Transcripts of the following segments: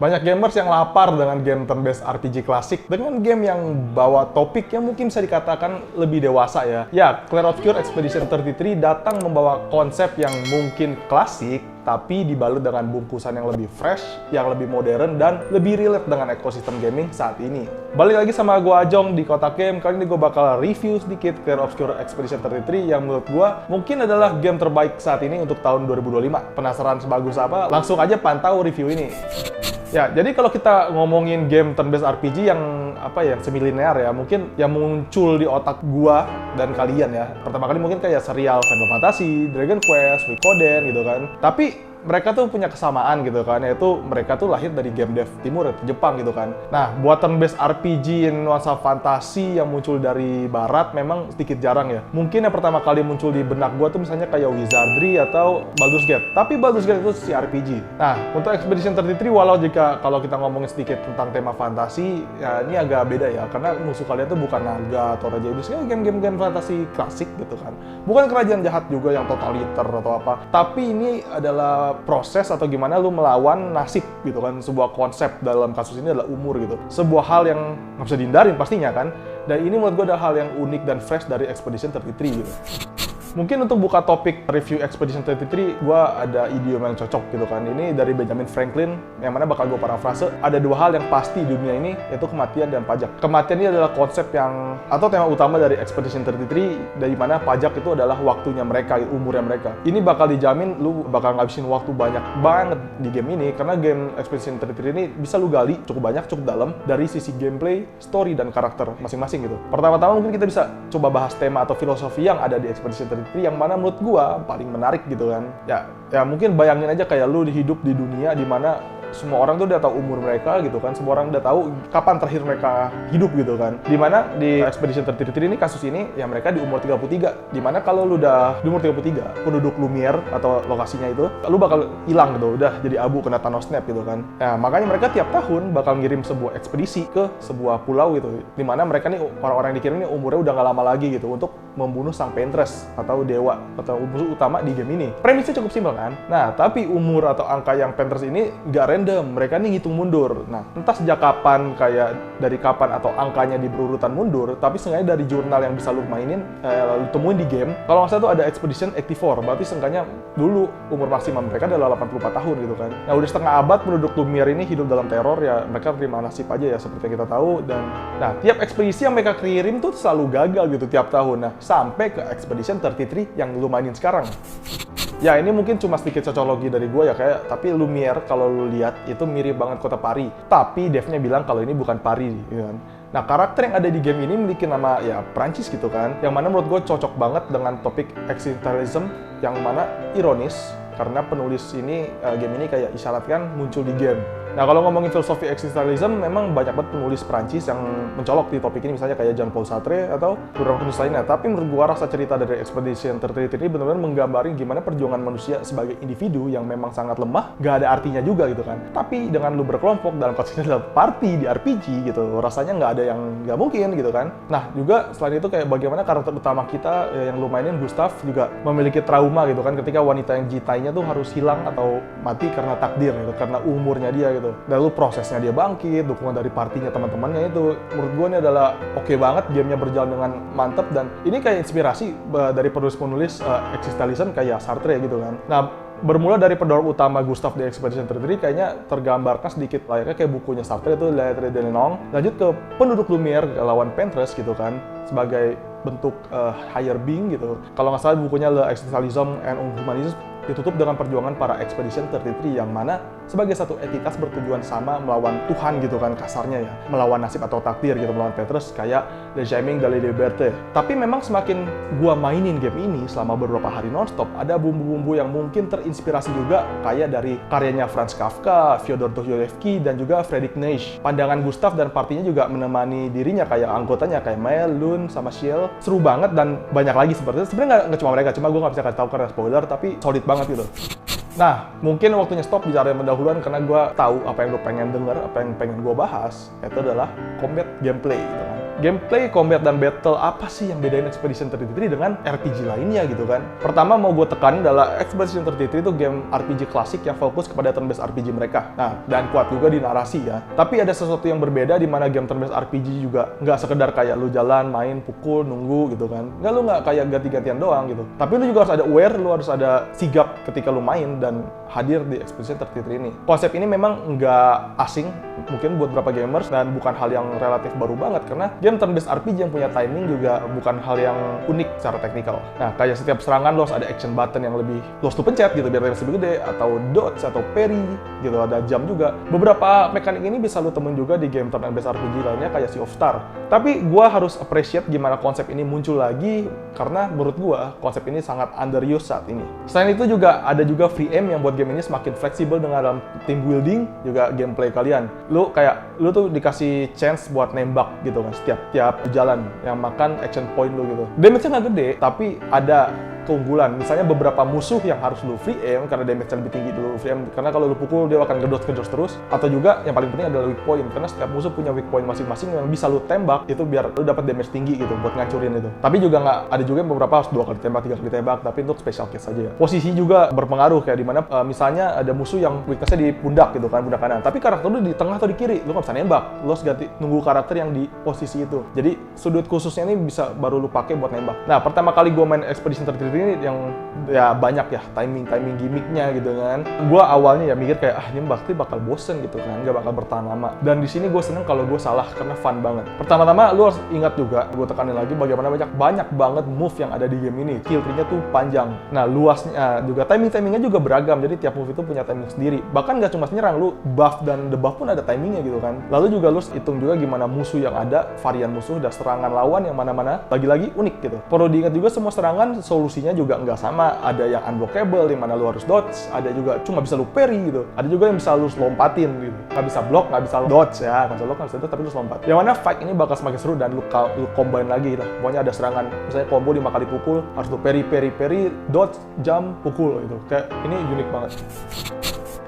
Banyak gamers yang lapar dengan game turn-based RPG klasik dengan game yang bawa topik yang mungkin bisa dikatakan lebih dewasa ya. Ya, Clair Obscur Expedition 33 datang membawa konsep yang mungkin klasik, tapi dibalut dengan bungkusan yang lebih fresh, yang lebih modern, dan lebih relate dengan ekosistem gaming saat ini. Balik lagi sama gue Ajong di Kotak Game. Kali ini gue bakal review sedikit Clair Obscur Expedition 33 yang menurut gue mungkin adalah game terbaik saat ini untuk tahun 2025. Penasaran sebagus apa? Langsung aja pantau review ini. Ya, jadi kalau kita ngomongin game turn-based RPG yang semilinear ya, mungkin yang muncul di otak gua dan kalian ya. Pertama kali mungkin kayak serial Final Fantasy, Dragon Quest, Suikoden gitu kan. Tapi mereka tuh punya kesamaan gitu kan, yaitu mereka tuh lahir dari game dev timur, Jepang gitu kan. Nah, buat turn-based RPG yang nuansa fantasi yang muncul dari barat memang sedikit jarang ya. Mungkin yang pertama kali muncul di benak gua tuh misalnya kayak Wizardry atau Baldur's Gate. Tapi Baldur's Gate itu si RPG. Nah, untuk Expedition 33 walau kalau kita ngomongin sedikit tentang tema fantasi, ya ini agak beda ya, karena musuh kalian tuh bukan naga atau raja iblis, kayak game-game fantasi klasik gitu kan. Bukan kerajaan jahat juga yang totaliter atau apa. Tapi ini adalah proses atau gimana lu melawan nasib gitu kan. Sebuah konsep dalam kasus ini adalah umur gitu. Sebuah hal yang nggak bisa dihindarin pastinya kan. Dan ini menurut gue adalah hal yang unik dan fresh dari Expedition 33 gitu. Mungkin untuk buka topik review Expedition 33, gue ada idiom yang cocok gitu kan. Ini dari Benjamin Franklin, yang mana bakal gue parafrase. Ada dua hal yang pasti di dunia ini, yaitu kematian dan pajak. Kematian ini adalah konsep atau tema utama dari Expedition 33, dari mana pajak itu adalah waktunya mereka, umurnya mereka. Ini bakal dijamin lu bakal ngabisin waktu banyak banget di game ini, karena game Expedition 33 ini bisa lu gali cukup banyak, cukup dalam, dari sisi gameplay, story, dan karakter masing-masing gitu. Pertama-tama mungkin kita bisa coba bahas tema atau filosofi yang ada di Expedition 33, yang mana menurut gua paling menarik gitu kan. Ya mungkin bayangin aja kayak lu hidup di dunia di mana semua orang tuh udah tahu umur mereka gitu kan. Semua orang udah tahu kapan terakhir mereka hidup gitu kan. Dimana di Expedition 33 ini, kasus ini ya mereka di umur 33. Dimana kalau lu udah di umur 33, penduduk Lumiere atau lokasinya itu, lu bakal hilang gitu. Udah jadi abu kena Thanos Snap gitu kan. Nah, makanya mereka tiap tahun bakal ngirim sebuah ekspedisi ke sebuah pulau gitu. Dimana mereka nih, orang-orang yang dikirim ini umurnya udah gak lama lagi gitu, untuk membunuh sang Pentres atau dewa atau musuh utama di game ini. Premisnya cukup simpel kan? Nah, tapi umur atau angka yang Pentres ini gak random, mereka nih ngitung mundur. Nah, entah sejak kapan, kayak dari kapan atau angkanya di berurutan mundur, tapi seenggaknya dari jurnal yang bisa lu mainin, lu temuin di game, kalau nggak salah tuh ada Expedition 84, berarti seenggaknya dulu umur maksimum mereka adalah 84 tahun gitu kan. Nah, udah setengah abad penduduk Lumiere ini hidup dalam teror, ya mereka terima nasib aja ya, seperti yang kita tahu. Dan nah, tiap ekspedisi yang mereka kirim tuh selalu gagal gitu tiap tahun. Nah, sampai ke Expedition 33 yang lu mainin sekarang. Ya, ini mungkin cuma sedikit cocologi dari gue ya, tapi Lumiere kalau lu lihat itu mirip banget kota Paris. Tapi devnya bilang kalau ini bukan Paris gitu kan. Nah, karakter yang ada di game ini memiliki nama ya Prancis gitu kan. Yang mana menurut gue cocok banget dengan topik existentialism, yang mana ironis karena penulis ini game ini kayak isyaratkan muncul di game. Nah, kalau ngomongin filosofi existentialism, memang banyak banget penulis Prancis yang mencolok di topik ini, misalnya kayak Jean-Paul Sartre atau beberapa penulis lainnya. Tapi menurut gua rasa cerita dari Expedition 33 ini benar-benar menggambarin gimana perjuangan manusia sebagai individu yang memang sangat lemah, gak ada artinya juga gitu kan. Tapi dengan lu berkelompok dalam konsepnya dalam party di RPG gitu, rasanya nggak ada yang nggak mungkin gitu kan. Nah, juga selain itu kayak bagaimana karakter utama kita yang lu mainin, Gustav, juga memiliki trauma gitu kan, ketika wanita yang jitainya tuh harus hilang atau mati karena takdir gitu, karena umurnya dia gitu. Lalu prosesnya dia bangkit, dukungan dari partinya teman-temannya itu, menurut gue ini adalah oke banget, gamenya berjalan dengan mantep, dan ini kayak inspirasi dari penulis-penulis existentialism kayak Sartre gitu kan. Nah, bermula dari pendorong utama Gustav di Expedition 33 kayaknya tergambarkan sedikit layaknya kayak bukunya Sartre itu Lettre de Lenong, lanjut ke penduduk Lumiere lawan Pentres gitu kan, sebagai bentuk higher being gitu. Kalau nggak salah bukunya Le Existentialism and Humanism ditutup dengan perjuangan para Expedition 33 yang mana sebagai satu entitas bertujuan sama melawan Tuhan gitu kan, kasarnya ya, melawan nasib atau takdir gitu, melawan Petrus kayak Le Jamming de la Liberté. Tapi memang semakin gua mainin game ini selama beberapa hari nonstop, ada bumbu-bumbu yang mungkin terinspirasi juga kayak dari karyanya Franz Kafka, Fyodor Dostoyevsky, dan juga Friedrich Nietzsche. Pandangan Gustav dan partinya juga menemani dirinya kayak anggotanya kayak Mel, Lun, sama Shiel. Seru banget dan banyak lagi seperti itu. Sebenarnya nggak cuma mereka, cuma gue nggak bisa kasih tahu karena spoiler, tapi solid banget gitu. Nah, mungkin waktunya stop bicara pendahuluan karena gue tahu apa yang lo pengen denger, apa yang pengen gue bahas, itu adalah combat gameplay gitu kan. gameplay, combat, dan battle apa sih yang bedain Expedition 33 dengan RPG lainnya gitu kan. Pertama mau gue tekanin adalah Expedition 33 itu game RPG klasik yang fokus kepada turn-based RPG mereka. Nah, dan kuat juga di narasi ya. Tapi ada sesuatu yang berbeda di mana game turn-based RPG juga nggak sekedar kayak lu jalan, main, pukul, nunggu gitu kan. Lu nggak kayak ganti-gantian doang gitu. Tapi lu juga harus ada aware, lu harus ada sigap ketika lu main dan hadir di Expedition 33 ini. Konsep ini memang nggak asing mungkin buat beberapa gamers dan bukan hal yang relatif baru banget karena game turn-based RPG yang punya timing juga bukan hal yang unik secara teknikal. Nah, kayak setiap serangan lo harus ada action button yang lebih lo harus tuh pencet gitu biar damage lebih gede, atau dodge atau parry gitu, ada jump juga. Beberapa mekanik ini bisa lo temuin juga di game turn-based RPG lainnya kayak Sea of Stars. Tapi gua harus appreciate gimana konsep ini muncul lagi karena menurut gua konsep ini sangat underused saat ini. Selain itu juga ada juga free aim yang buat game ini semakin fleksibel dengan dalam team building juga gameplay kalian. Lu tuh dikasih chance buat nembak gitu kan setiap jalan yang makan action point lu gitu. Damage-nya nggak gede, tapi ada keunggulan. Misalnya beberapa musuh yang harus lu free aim karena damage-nya lebih tinggi dulu free aim. Karena kalau lu pukul dia akan ngedodge terus. Atau juga yang paling penting adalah weak point karena setiap musuh punya weak point masing-masing yang bisa lu tembak itu biar lu dapat damage tinggi gitu buat ngancurin itu. Tapi juga nggak ada juga yang beberapa harus 2 kali tembak, 3 kali tembak, tapi untuk special case aja ya. Posisi juga berpengaruh kayak dimana misalnya ada musuh yang weakness-nya di pundak gitu kan, pundak kanan. Tapi karakter lu di tengah atau di kiri, lu nggak bisa nembak. Lu harus ganti nunggu karakter yang di posisi itu. Jadi sudut khususnya ini bisa baru lu pakai buat nembak. Nah, pertama kali gua main Expedition 33 ini yang ya banyak ya timing gimmicknya gitu kan. Gua awalnya ya mikir kayak ini pasti bakal bosen gitu kan, nggak bakal bertahan lama. Dan di sini gue seneng kalau gue salah karena fun banget. Pertama-tama lu harus ingat juga, gue tekanin lagi bagaimana banyak banget move yang ada di game ini. Kill tree-nya tuh panjang. Nah, luasnya juga timingnya juga beragam. Jadi tiap move itu punya timing sendiri. Bahkan nggak cuma nyerang, lu buff dan debuff pun ada timingnya gitu kan. Lalu juga lu hitung juga gimana musuh yang ada, varian musuh dan serangan lawan yang mana-mana lagi-lagi unik gitu. Perlu diingat juga semua serangan solusinya juga nggak sama. Ada yang unblockable di mana lu harus dodge, ada juga cuma bisa lu parry gitu. Ada juga yang bisa lu lompatin gitu. Nggak bisa block, nggak bisa dodge ya. Nggak bisa block, nggak bisa dodge, tapi lu lompat. Yang mana fight ini bakal semakin seru dan lu combine lagi lah. Pokoknya ada serangan, misalnya combo 5 kali pukul, harus lu parry, dodge, jump, pukul gitu. Kayak ini unik banget.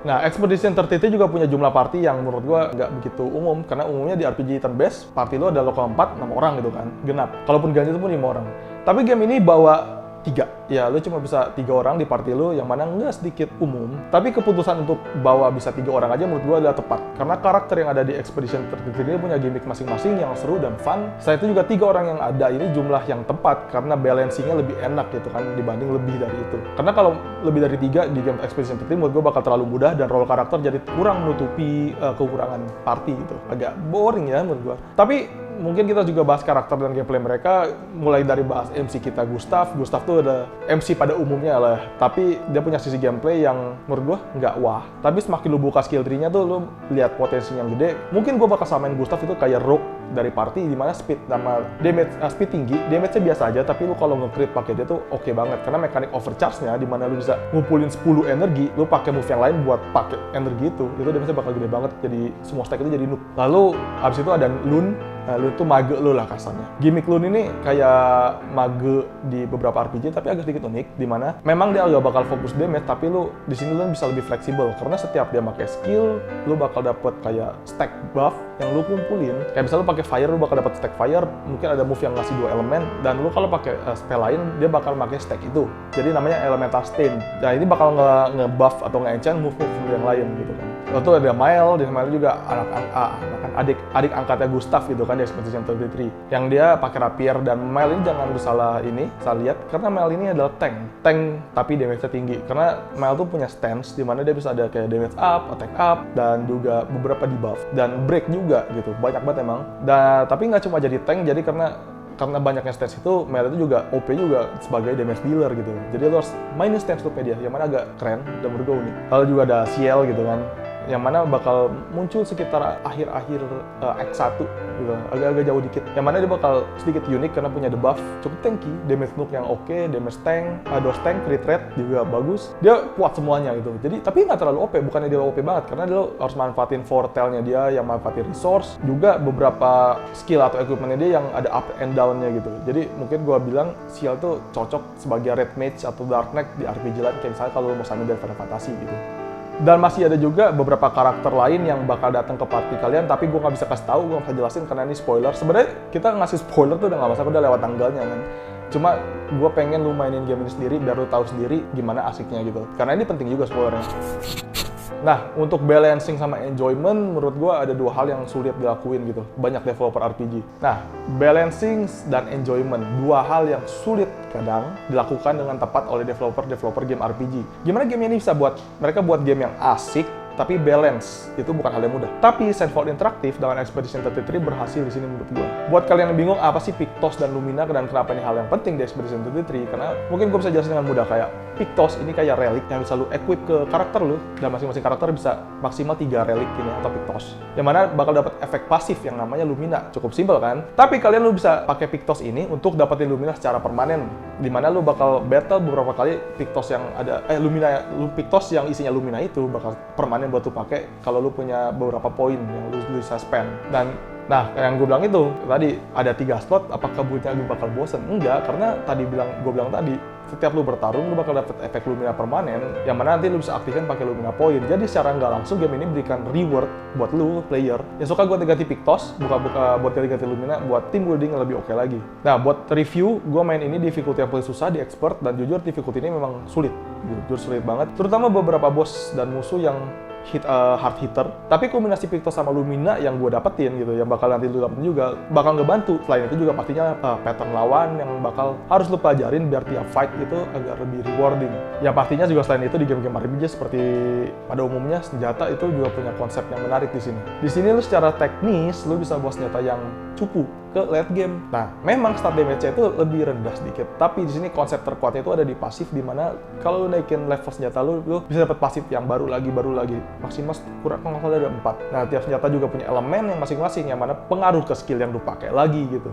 Nah, Expedition 33 juga punya jumlah party yang menurut gua nggak begitu umum karena umumnya di RPG turn-based, party lo ada lokal 4, 6 orang gitu kan, genap. Kalaupun ganti itu pun 5 orang. Tapi game ini bawa 3. Ya, lu cuma bisa 3 orang di party lu yang mana nggak sedikit umum. Tapi keputusan untuk bawa bisa 3 orang aja menurut gua adalah tepat. Karena karakter yang ada di Expedition 33 ini punya gimmick masing-masing yang seru dan fun. Selain itu juga 3 orang yang ada ini jumlah yang tepat karena balancing-nya lebih enak gitu kan dibanding lebih dari itu. Karena kalau lebih dari 3 di game Expedition 33 menurut gua bakal terlalu mudah dan role karakter jadi kurang menutupi kekurangan party gitu. Agak boring ya menurut gua. Tapi mungkin kita juga bahas karakter dan gameplay mereka, mulai dari bahas MC kita Gustav tuh ada MC pada umumnya lah, tapi dia punya sisi gameplay yang menurut gua nggak wah. Tapi semakin lu buka skill tree-nya tuh lu lihat potensi yang gede. Mungkin gua bakal samain Gustav itu kayak Rogue dari party di mana speed sama damage speed tinggi, damage-nya biasa aja, tapi lu kalau nge-crit pakai dia tuh oke banget karena mekanik overcharge-nya di mana lu bisa ngumpulin 10 energi, lu pakai move yang lain buat pakai energi itu damage-nya bakal gede banget, jadi semua stack itu jadi noob. Lalu abis itu ada Lune. Nah, Lune tuh mage lu lah kasarnya. Gimmick Lune ini kayak mage di beberapa RPG tapi agak sedikit unik di mana memang dia agak bakal fokus damage tapi lu di sini lu bisa lebih fleksibel karena setiap dia pakai skill lu bakal dapet kayak stack buff yang lu kumpulin. Kayak misalnya lu pakai fire lu bakal dapet stack fire, mungkin ada move yang ngasih 2 elemen dan lu kalau pakai spell lain dia bakal pakai stack itu. Jadi namanya elemental stain. Nah, ini bakal nge-buff atau nge-enchant move-move yang lain gitu kan. Lalu ada Mael, di Mael juga adik angkatnya Gustav gitu kan di Expedition 33 yang dia pakai rapier. Dan Mael ini jangan lu salah lihat karena Mael ini adalah tank tapi damage-nya tinggi karena Mael tuh punya stance di mana dia bisa ada kayak damage up, attack up dan juga beberapa debuff dan break juga gitu, banyak banget emang. Dan tapi nggak cuma jadi tank, jadi karena banyaknya stance itu, Mael itu juga OP juga sebagai damage dealer gitu. Jadi lo harus mainin stance tuh dia, yang mana agak keren dan menurut gue unik. Lalu juga ada Ciel gitu kan, yang mana bakal muncul sekitar akhir-akhir Act 1 gitu, agak-agak jauh dikit. Yang mana dia bakal sedikit unik karena punya debuff cukup tanky, damage nuke yang oke, damage tank, dodge tank, crit rate juga bagus. Dia kuat semuanya gitu. Jadi tapi nggak terlalu OP, bukannya dia OP banget karena dia harus manfaatin foretell-nya dia, yang manfaatin resource, juga beberapa skill atau equipment-nya dia yang ada up and down-nya gitu. Jadi mungkin gua bilang Ciel tuh cocok sebagai red mage atau dark knight di RPG lain, kayak misalnya kalau mau sambil dari Final Fantasy gitu. Dan masih ada juga beberapa karakter lain yang bakal datang ke party kalian, tapi gue nggak bisa kasih tahu, gue nggak bisa jelasin karena ini spoiler. Sebenarnya kita ngasih spoiler tuh udah nggak masalah, udah lewat tanggalnya kan. Cuma gue pengen lu mainin game ini sendiri biar lu tahu sendiri gimana asiknya gitu. Karena ini penting juga spoilernya. Nah, untuk balancing sama enjoyment, menurut gue ada dua hal yang sulit dilakuin gitu. Banyak developer RPG. Nah, balancing dan enjoyment, dua hal yang sulit kadang dilakukan dengan tepat oleh developer game RPG. Gimana game ini bisa mereka buat game yang asik, tapi balance, itu bukan hal yang mudah. Tapi Sandford Interactive dengan Expedition 33 berhasil di sini menurut gue. Buat kalian yang bingung apa sih Pictos dan Lumina dan kenapa ini hal yang penting di Expedition 33, karena mungkin gue bisa jelasin dengan mudah kayak Pictos ini kayak relik yang bisa lu equip ke karakter lu, dan masing-masing karakter bisa maksimal 3 relik ini atau Pictos. Yang mana bakal dapat efek pasif yang namanya Lumina. Cukup simpel kan? Tapi kalian lu bisa pakai Pictos ini untuk dapetin Lumina secara permanen, dimana lu bakal battle beberapa kali Pictos yang ada Pictos yang isinya Lumina itu bakal permanen buat lu pakai kalau lu punya beberapa poin yang lu bisa spend. Dan yang gue bilang itu tadi ada 3 slot, apakah buatnya lu bakal bosen? Enggak, karena gue bilang tadi setiap lu bertarung lu bakal dapet efek Lumina permanen yang mana nanti lu bisa aktifkan pakai Lumina poin. Jadi secara nggak langsung game ini berikan reward buat lu player yang suka ganti Pictos, buat ganti Lumina buat team building yang lebih oke lagi. Nah, buat review, gue main ini difficulty yang paling susah di expert, dan jujur difficulty ini memang sulit. Jujur sulit banget, terutama beberapa boss dan musuh yang hard hitter, tapi kombinasi Pictos sama Lumina yang gue dapetin gitu, yang bakal nanti lu dapetin juga bakal ngebantu. Selain itu juga pastinya pattern lawan yang bakal harus lu pelajarin biar tiap fight itu agak lebih rewarding. Ya pastinya juga selain itu di game-game RPG seperti pada umumnya senjata itu juga punya konsep yang menarik di sini. Di sini lu secara teknis lu bisa bawa senjata yang cupu ke late game. Nah, memang start damage-nya itu lebih rendah sedikit, tapi di sini konsep terkuatnya itu ada di pasif, di mana kalau lu naikin level senjata lu bisa dapat pasif yang baru lagi. Maksimal kurang kalau ada 4. Nah, tiap senjata juga punya elemen yang masing-masing yang mana pengaruh ke skill yang lu pakai lagi gitu.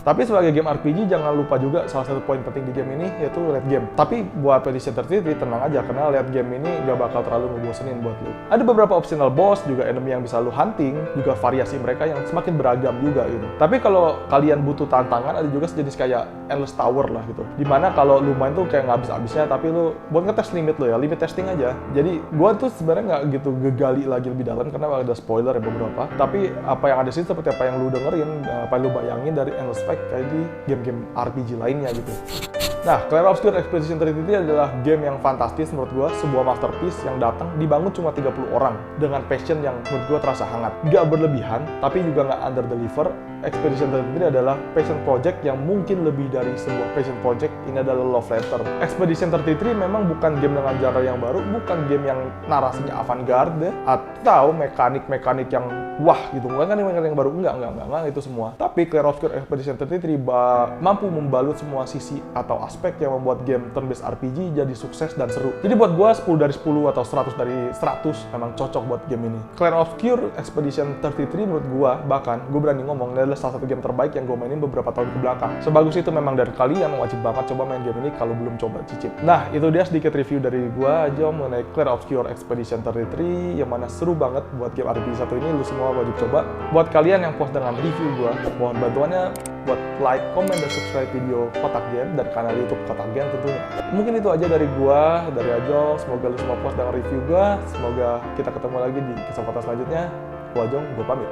Tapi sebagai game RPG, jangan lupa juga salah satu poin penting di game ini, yaitu late game. Tapi buat Expedition 33, tenang aja, karena late game ini gak bakal terlalu ngebosenin buat lu. Ada beberapa optional boss, juga enemy yang bisa lu hunting, juga variasi mereka yang semakin beragam juga gitu. Tapi kalau kalian butuh tantangan, ada juga sejenis kayak Endless Tower lah gitu. Dimana kalau lu main tuh kayak nggak habis-habisnya, tapi lu buat ngetes limit lu ya, limit testing aja. Jadi gua tuh sebenarnya nggak gitu gegali lagi lebih dalam, karena ada spoiler ya beberapa. Tapi apa yang ada sih seperti apa yang lu dengerin, apa yang lu bayangin dari Endless Spike kayak di game-game RPG lainnya gitu. Nah, Clair Obscur Expedition 33 adalah game yang fantastis menurut gua, sebuah masterpiece yang datang dibangun cuma 30 orang dengan passion yang menurut gua terasa hangat. Gak berlebihan, tapi juga nggak under-deliver. Expedition 33 adalah passion project yang mungkin lebih dari sebuah passion project. Ini adalah love letter. Expedition 33 memang bukan game dengan genre yang baru, bukan game yang narasinya avant-garde atau mekanik-mekanik yang wah gitu. Bukan mekanik yang baru, enggak itu semua. Tapi Clair Obscur Expedition 33 mampu membalut semua sisi atau aspek yang membuat game turn-based RPG jadi sukses dan seru. Jadi buat gua 10 dari 10 atau 100 dari 100 memang cocok buat game ini. Clair Obscur Expedition 33 menurut gua, bahkan gua berani ngomong, adalah salah satu game terbaik yang gue mainin beberapa tahun ke belakang. Sebagus itu memang dari kalian wajib banget coba main game ini kalau belum coba cicip. Nah, itu dia sedikit review dari gue aja mengenai Clair Obscur Expedition 33 yang mana seru banget buat game RPG satu ini. Lu semua wajib coba. Buat kalian yang puas dengan review gue, mohon bantuannya buat like, komen, dan subscribe video Kotak Game dan kanal YouTube Kotak Game tentunya. Mungkin itu aja dari gua, dari Ajong. Semoga lu semua puas dengan review gua. Semoga kita ketemu lagi di kesempatan selanjutnya. Gua Ajong, gua pamit.